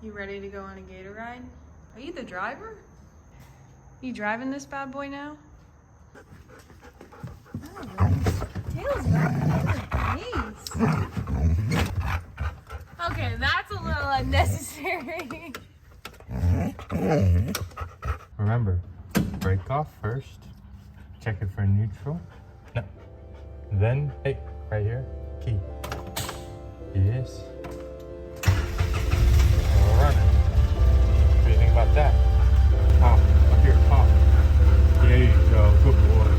You ready to go on a gator ride? Are you the driver? You driving this bad boy now? Tail's back. Nice. Okay, that's a little unnecessary. Remember, break off first. Check it for neutral. No. Then, hey, right here, key. Yes. Alright. What do you think about that? Pop, up here, pop. There you go, good boy.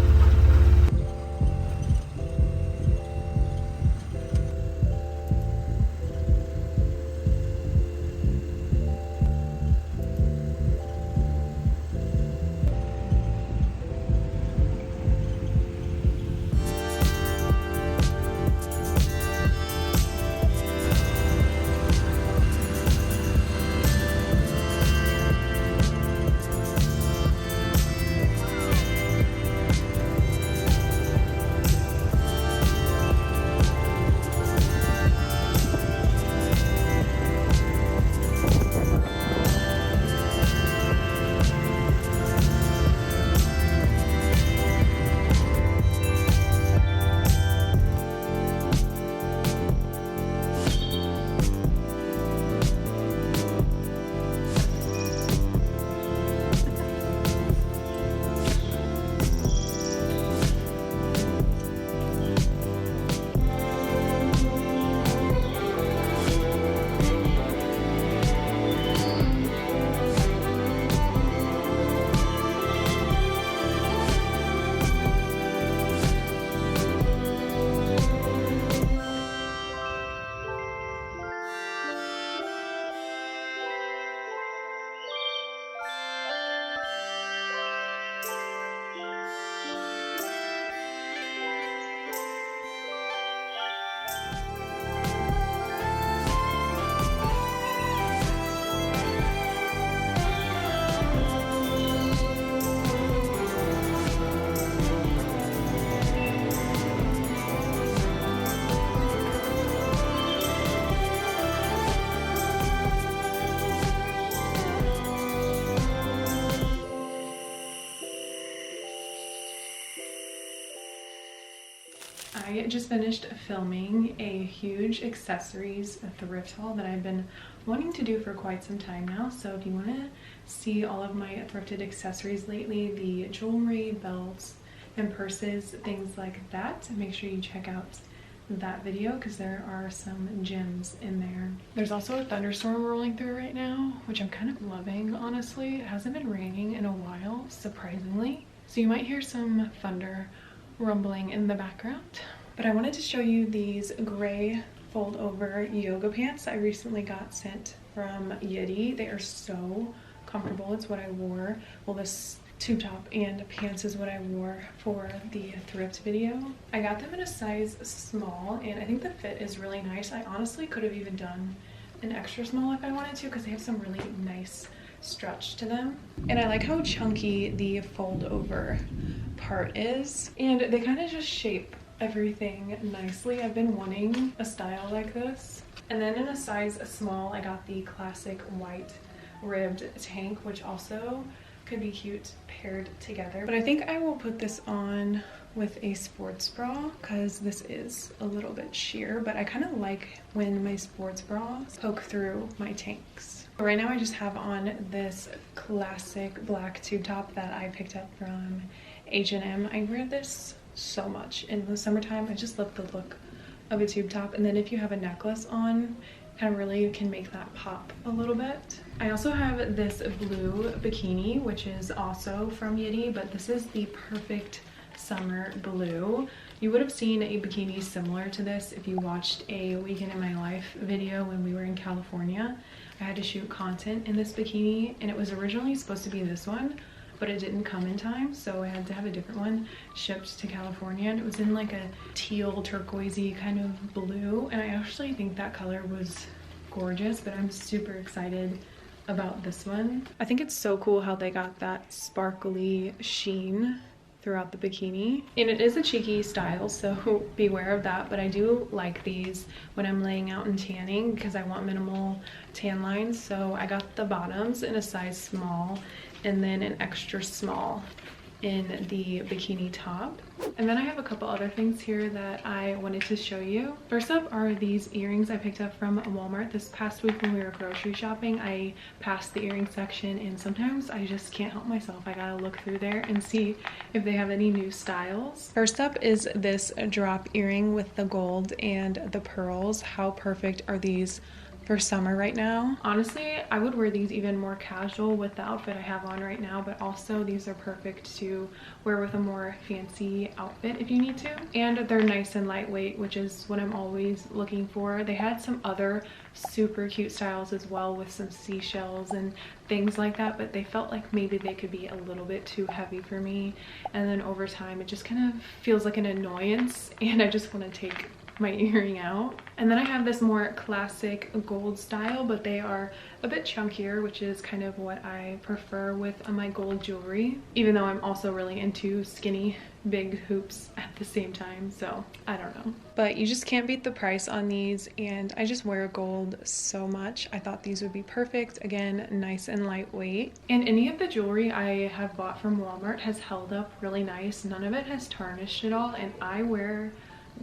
I just finished filming a huge accessories thrift haul that I've been wanting to do for quite some time now. So if you want to see all of my thrifted accessories lately, the jewelry, belts, and purses, things like that, make sure you check out that video because there are some gems in there. There's also a thunderstorm rolling through right now, which I'm kind of loving, honestly. It hasn't been raining in a while, surprisingly. So you might hear some thunder rumbling in the background. But I wanted to show you these gray fold over yoga pants I recently got sent from Yitty. They are so comfortable. It's what I wore. Well, this tube top and pants is what I wore for the thrift video. I got them in a size small and I think the fit is really nice. I honestly could have even done an extra small if I wanted to because they have some really nice stretch to them. And I like how chunky the fold over part is. And they kind of just shape everything nicely. I've been wanting a style like this. And then in a size small, I got the classic white ribbed tank, which also could be cute paired together. But I think I will put this on with a sports bra because this is a little bit sheer, but I kind of like when my sports bras poke through my tanks. Right now I just have on this classic black tube top that I picked up from H&M. I wear this so much in the summertime. I just love the look of a tube top, and then if you have a necklace on, kind of really can make that pop a little bit. I also have this blue bikini, which is also from Yitty, but this is the perfect summer blue. You would have seen a bikini similar to this if you watched a weekend in my life video when we were in California. I had to shoot content in this bikini and it was originally supposed to be this one, but it didn't come in time, so I had to have a different one shipped to California, and it was in like a teal turquoisey kind of blue, and I actually think that color was gorgeous, but I'm super excited about this one. I think it's so cool how they got that sparkly sheen throughout the bikini. And it is a cheeky style, so beware of that, but I do like these when I'm laying out and tanning because I want minimal tan lines. So I got the bottoms in a size small and then an extra small in the bikini top. And then I have a couple other things here that I wanted to show you. First up are these earrings I picked up from Walmart this past week when we were grocery shopping. I passed the earring section and sometimes I just can't help myself. I gotta look through there and see if they have any new styles. First up is this drop earring with the gold and the pearls. How perfect are these for summer right now? Honestly, I would wear these even more casual with the outfit I have on right now, but also these are perfect to wear with a more fancy outfit if you need to. And they're nice and lightweight, which is what I'm always looking for. They had some other super cute styles as well with some seashells and things like that, but they felt like maybe they could be a little bit too heavy for me. And then over time, it just kind of feels like an annoyance and I just want to take my earring out. And then I have this more classic gold style, but they are a bit chunkier, which is kind of what I prefer with my gold jewelry, even though I'm also really into skinny big hoops at the same time, so I don't know. But you just can't beat the price on these, and I just wear gold so much. I thought these would be perfect. Again, nice and lightweight. And any of the jewelry I have bought from Walmart has held up really nice. None of it has tarnished at all, and I wear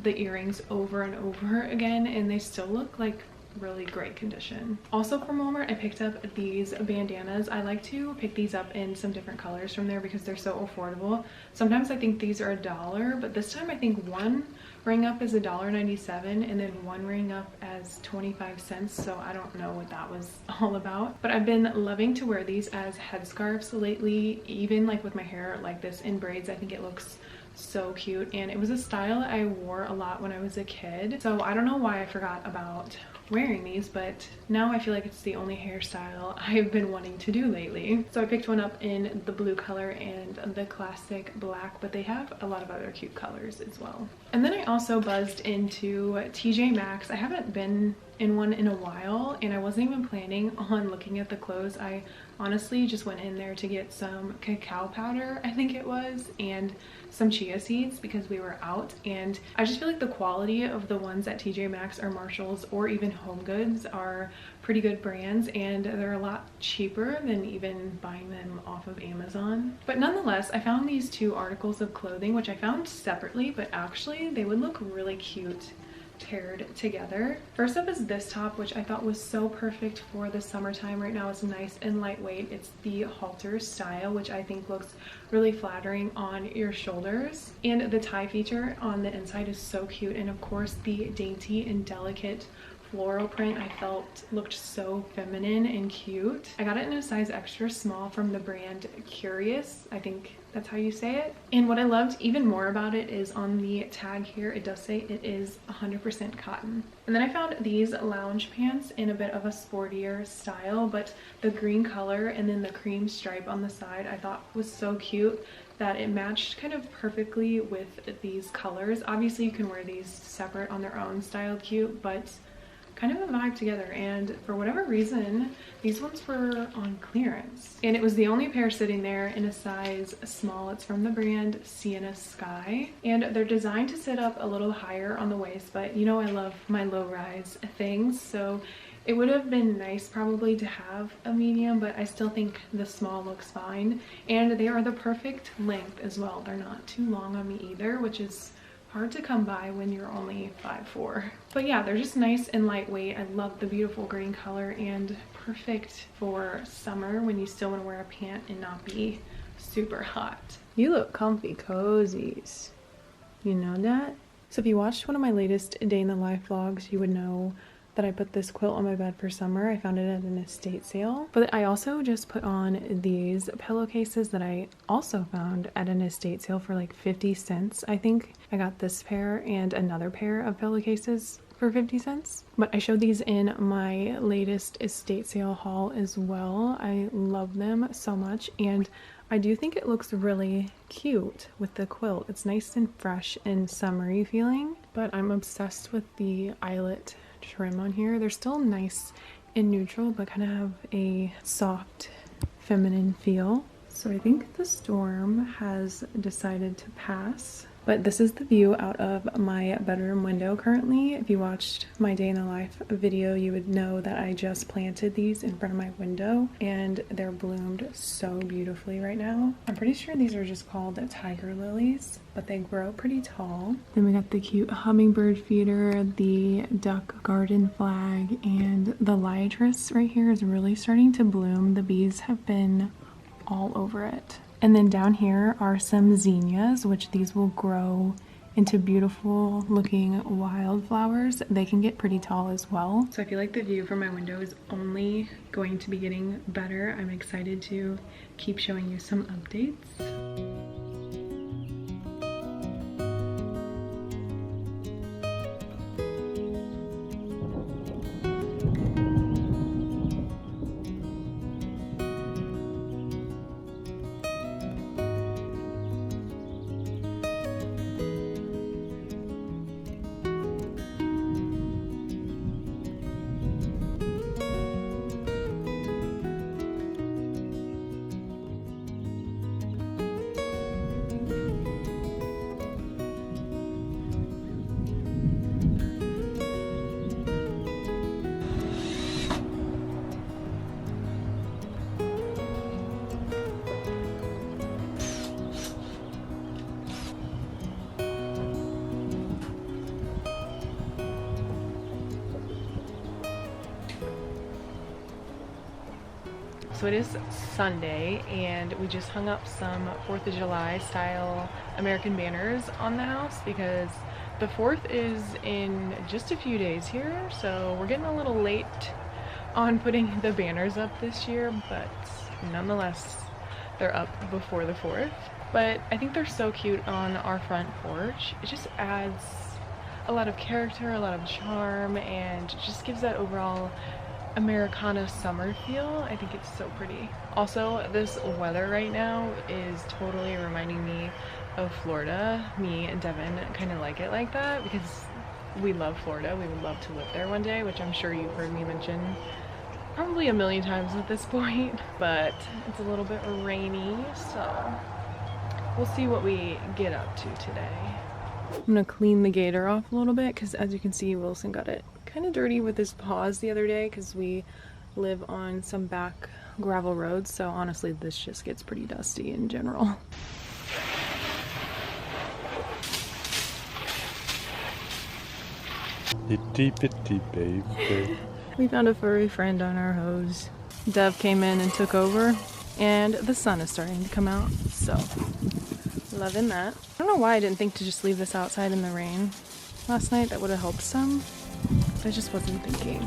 the earrings over and over again and they still look like really great condition. Also from Walmart, I picked up these bandanas. I like to pick these up in some different colors from there because they're so affordable. Sometimes I think these are $1, but this time I think one ring up is $1.97 and then one ring up as 25 cents. So I don't know what that was all about, but I've been loving to wear these as headscarves lately, even like with my hair like this in braids. I think it looks so cute, and it was a style I wore a lot when I was a kid, so I don't know why I forgot about wearing these, but now I feel like it's the only hairstyle I've been wanting to do lately. So I picked one up in the blue color and the classic black, but they have a lot of other cute colors as well. And then I also buzzed into TJ Maxx. I haven't been in one in a while and I wasn't even planning on looking at the clothes. I honestly just went in there to get some cacao powder, I think it was, and some chia seeds because we were out, and I just feel like the quality of the ones at TJ Maxx or Marshalls or even Home Goods are pretty good brands, and they're a lot cheaper than even buying them off of Amazon. But nonetheless, I found these two articles of clothing which I found separately, but actually they would look really cute paired together. First up is this top, which I thought was so perfect for the summertime right now. It's nice and lightweight. It's the halter style, which I think looks really flattering on your shoulders, and the tie feature on the inside is so cute, and of course the dainty and delicate floral print I felt looked so feminine and cute. I got it in a size extra small from the brand Curious, I think that's how you say it. And what I loved even more about it is on the tag here it does say it is 100% cotton. And then I found these lounge pants in a bit of a sportier style, but the green color and then the cream stripe on the side I thought was so cute that it matched kind of perfectly with these colors. Obviously you can wear these separate on their own styled cute, but kind of a vibe together, and for whatever reason these ones were on clearance and it was the only pair sitting there in a size small. It's from the brand Sienna Sky, and they're designed to sit up a little higher on the waist, but you know I love my low-rise things, so it would have been nice probably to have a medium, but I still think the small looks fine, and they are the perfect length as well. They're not too long on me either, which is hard to come by when you're only 5'4". But yeah, they're just nice and lightweight. I love the beautiful green color and perfect for summer when you still want to wear a pant and not be super hot. You look comfy cozies. You know that? So if you watched one of my latest day in the life vlogs, you would know that I put this quilt on my bed for summer. I found it at an estate sale. But I also just put on these pillowcases that I also found at an estate sale for like 50 cents. I think I got this pair and another pair of pillowcases for 50 cents. But I showed these in my latest estate sale haul as well. I love them so much, and I do think it looks really cute with the quilt. It's nice and fresh and summery feeling, but I'm obsessed with the eyelet trim on here. They're still nice and neutral, but kind of have a soft feminine feel. So I think the storm has decided to pass, but this is the view out of my bedroom window currently. If you watched my day in the life video, you would know that I just planted these in front of my window and they're bloomed so beautifully right now. I'm pretty sure these are just called tiger lilies, but they grow pretty tall. Then we got the cute hummingbird feeder, the duck garden flag, and the liatris right here is really starting to bloom. The bees have been all over it. And then down here are some zinnias, which these will grow into beautiful looking wildflowers. They can get pretty tall as well. So I feel like the view from my window is only going to be getting better. I'm excited to keep showing you some updates. So it is Sunday and we just hung up some 4th of July style American banners on the house because the 4th is in just a few days here, so we're getting a little late on putting the banners up this year, but nonetheless they're up before the 4th. But I think they're so cute on our front porch. It just adds a lot of character, a lot of charm, and just gives that overall Americana summer feel. I think it's so pretty. Also, this weather right now is totally reminding me of Florida. Me and Devin kind of like it like that because we love Florida. We would love to live there one day, which I'm sure you've heard me mention probably a million times at this point, but it's a little bit rainy, so we'll see what we get up to today. I'm gonna clean the gator off a little bit because, as you can see, Wilson got it kind of dirty with his paws the other day because we live on some back gravel roads, so honestly this just gets pretty dusty in general. Itty bitty baby. We found a furry friend on our hose. Dev came in and took over, and the sun is starting to come out, so loving that. I don't know why I didn't think to just leave this outside in the rain last night. That would have helped some. I just wasn't thinking.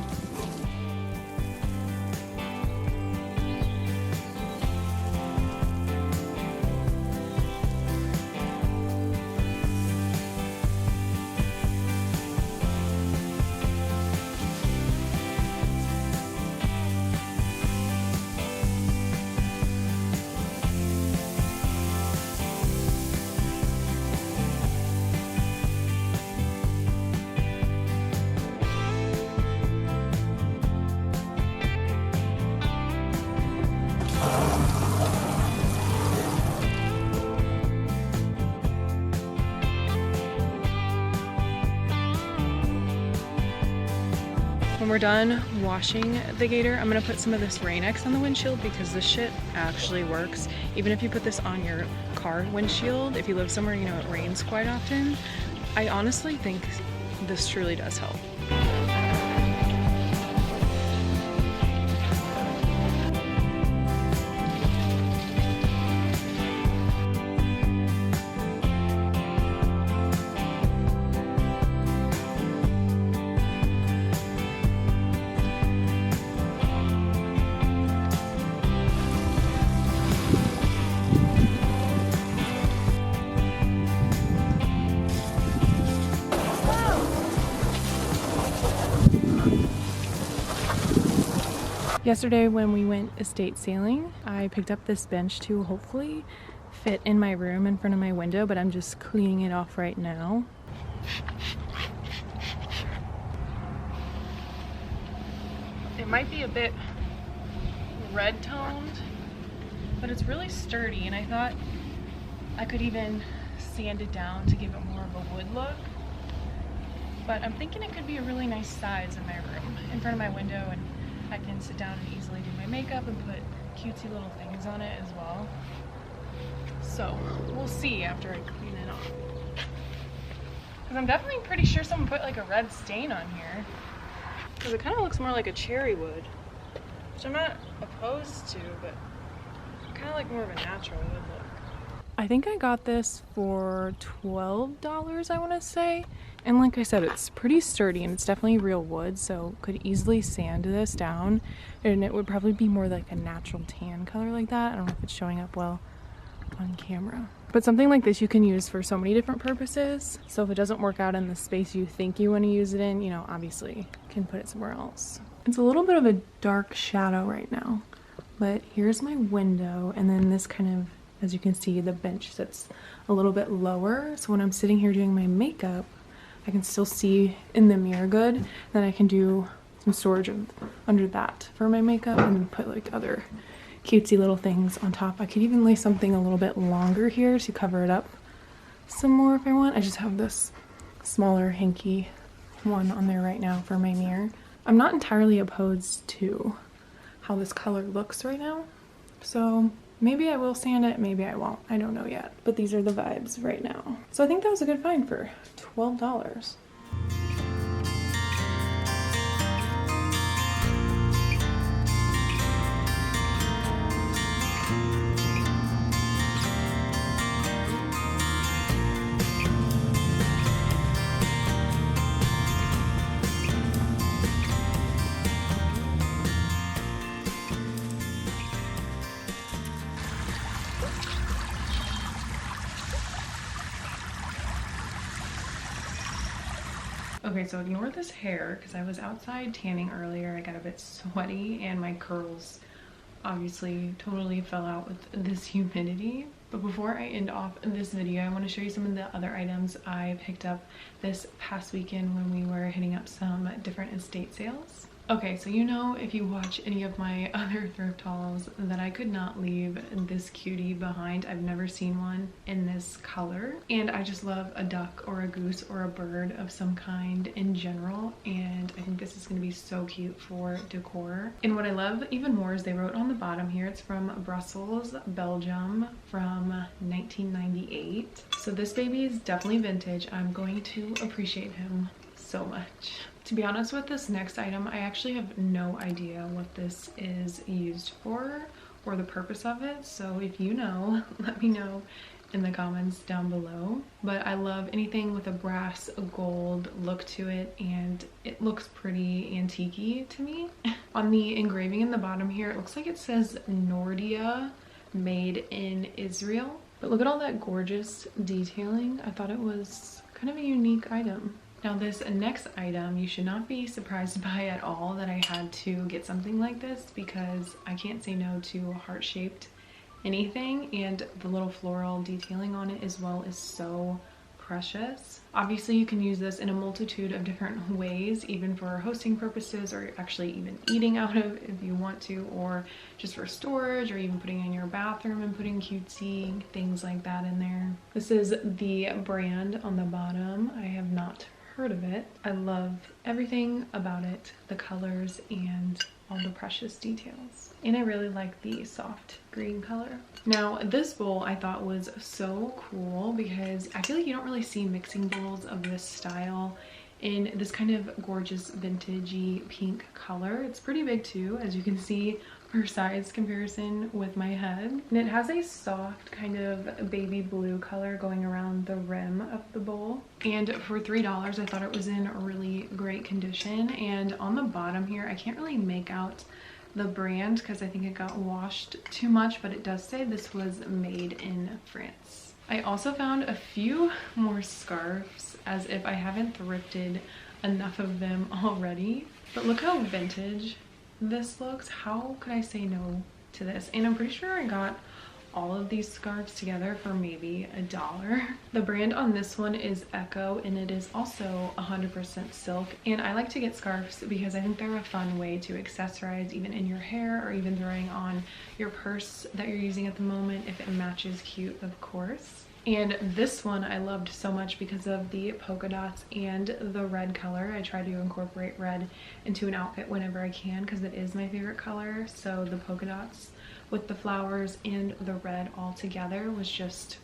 When we're done washing the gator, I'm gonna put some of this Rain-X on the windshield because this shit actually works. Even if you put this on your car windshield, if you live somewhere you know it rains quite often, I honestly think this truly does help. Yesterday when we went estate sailing, I picked up this bench to hopefully fit in my room in front of my window, but I'm just cleaning it off right now. It might be a bit red toned but it's really sturdy, and I thought I could even sand it down to give it more of a wood look. But I'm thinking it could be a really nice size in my room, in front of my window, and I can sit down and easily do my makeup and put cutesy little things on it as well. So we'll see after I clean it off. Because I'm definitely pretty sure someone put like a red stain on here. Because it kind of looks more like a cherry wood, which I'm not opposed to, but kind of like more of a natural wood look. I think I got this for $12, I want to say. And like I said, it's pretty sturdy and it's definitely real wood, so could easily sand this down and it would probably be more like a natural tan color like that. I don't know if it's showing up well on camera. But something like this you can use for so many different purposes. So if it doesn't work out in the space you think you want to use it in, you know, obviously you can put it somewhere else. It's a little bit of a dark shadow right now, but here's my window, and then this kind of, as you can see, the bench sits a little bit lower. So when I'm sitting here doing my makeup, I can still see in the mirror good. Then I can do some storage under that for my makeup and put like other cutesy little things on top. I could even lay something a little bit longer here to cover it up some more if I want. I just have this smaller hanky one on there right now for my mirror. I'm not entirely opposed to how this color looks right now. So maybe I will sand it, maybe I won't. I don't know yet. But these are the vibes right now. So I think that was a good find for $12. Okay, so ignore this hair because I was outside tanning earlier. I got a bit sweaty and my curls obviously totally fell out with this humidity. But before I end off this video, I want to show you some of the other items I picked up this past weekend when we were hitting up some different estate sales. Okay, so you know, if you watch any of my other thrift hauls, that I could not leave this cutie behind. I've never seen one in this color, and I just love a duck or a goose or a bird of some kind in general, and I think this is going to be so cute for decor. And what I love even more is they wrote on the bottom here, it's from Brussels, Belgium, from 1998. So this baby is definitely vintage. I'm going to appreciate him so much. To be honest with this next item, I actually have no idea what this is used for or the purpose of it. So if you know, let me know in the comments down below. But I love anything with a brass gold look to it, and it looks pretty antique-y to me. On the engraving in the bottom here, it looks like it says Nordia, made in Israel. But look at all that gorgeous detailing. I thought it was kind of a unique item. Now this next item, you should not be surprised by at all that I had to get something like this, because I can't say no to heart-shaped anything, and the little floral detailing on it as well is so precious. Obviously you can use this in a multitude of different ways, even for hosting purposes, or actually even eating out of if you want to, or just for storage, or even putting it in your bathroom and putting cutesy things like that in there. This is the brand on the bottom. I have not heard of it. I love everything about it, the colors and all the precious details. And I really like the soft green color. Now this bowl I thought was so cool because I feel like you don't really see mixing bowls of this style in this kind of gorgeous vintagey pink color. It's pretty big too, as you can see for size comparison with my head. And it has a soft kind of baby blue color going around the rim of the bowl. And for $3, I thought it was in really great condition. And on the bottom here, I can't really make out the brand because I think it got washed too much, but it does say this was made in France. I also found a few more scarves, as if I haven't thrifted enough of them already. But look how vintage this looks. How could I say no to this? And I'm pretty sure I got all of these scarves together for maybe $1. The brand on this one is Echo, and it is also 100% silk. And I like to get scarves because I think they're a fun way to accessorize even in your hair, or even throwing on your purse that you're using at the moment if it matches cute, of course. And this one I loved so much because of the polka dots and the red color. I try to incorporate red into an outfit whenever I can because it is my favorite color. So the polka dots with the flowers and the red all together was just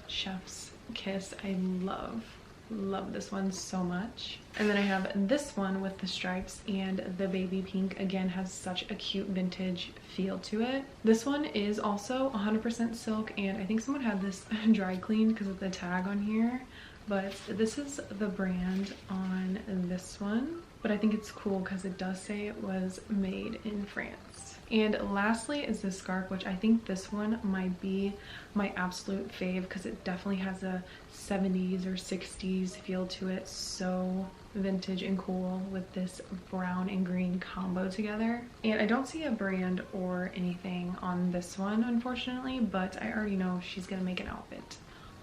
chef's kiss. I love this one so much. And then I have this one with the stripes, and the baby pink again has such a cute vintage feel to it. This one is also 100% silk, and I think someone had this dry cleaned because of the tag on here, but this is the brand on this one. But I think it's cool because it does say it was made in France. And lastly is this scarf, which I think this one might be my absolute fave because it definitely has a 70s or 60s feel to it. So vintage and cool with this brown and green combo together. And I don't see a brand or anything on this one, unfortunately, but I already know she's gonna make an outfit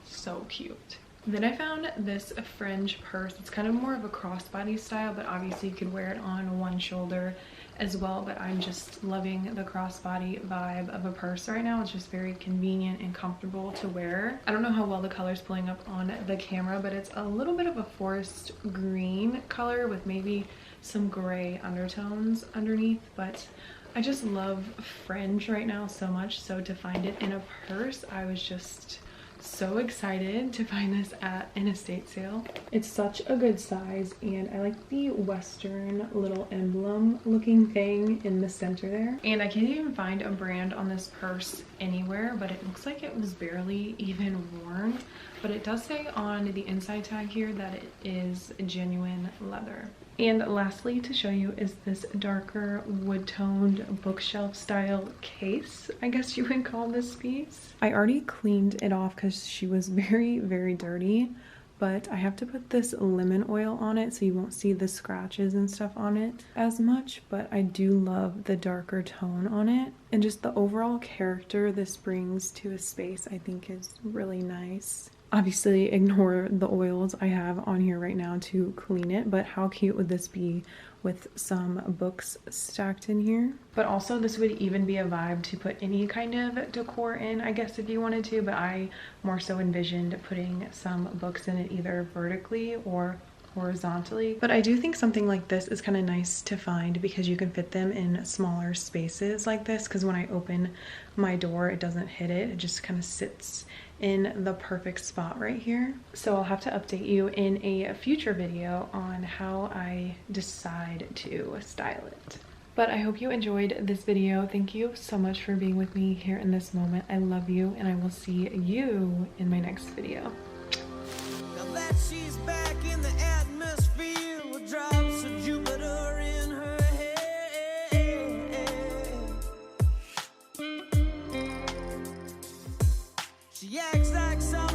so cute. Then I found this fringe purse. It's kind of more of a crossbody style, but obviously you could wear it on one shoulder as well. But I'm just loving the crossbody vibe of a purse right now. It's just very convenient and comfortable to wear. I don't know how well the color's pulling up on the camera, but it's a little bit of a forest green color with maybe some gray undertones underneath. But I just love fringe right now so much. So to find it in a purse, I was just so excited to find this at an estate sale. It's such a good size, and I like the western little emblem looking thing in the center there. And I can't even find a brand on this purse anywhere, but it looks like it was barely even worn. But it does say on the inside tag here that it is genuine leather. And lastly, to show you, is this darker wood-toned bookshelf style case, I guess you would call this piece. I already cleaned it off because she was very dirty, but I have to put this lemon oil on it so you won't see the scratches and stuff on it as much. But I do love the darker tone on it, and just the overall character this brings to a space I think is really nice. Obviously ignore the oils I have on here right now to clean it, but how cute would this be with some books stacked in here? But also this would even be a vibe to put any kind of decor in, I guess, if you wanted to, but I more so envisioned putting some books in it either vertically or horizontally. But I do think something like this is kind of nice to find because you can fit them in smaller spaces like this, because when I open my door it doesn't hit it, it just kind of sits in the perfect spot right here. So I'll have to update you in a future video on how I decide to style it. But I hope you enjoyed this video. Thank you so much for being with me here in this moment. I love you, and I will see you in my next video. Now that she's back in the atmosphere with drops of Jupiter in her head, she acts like some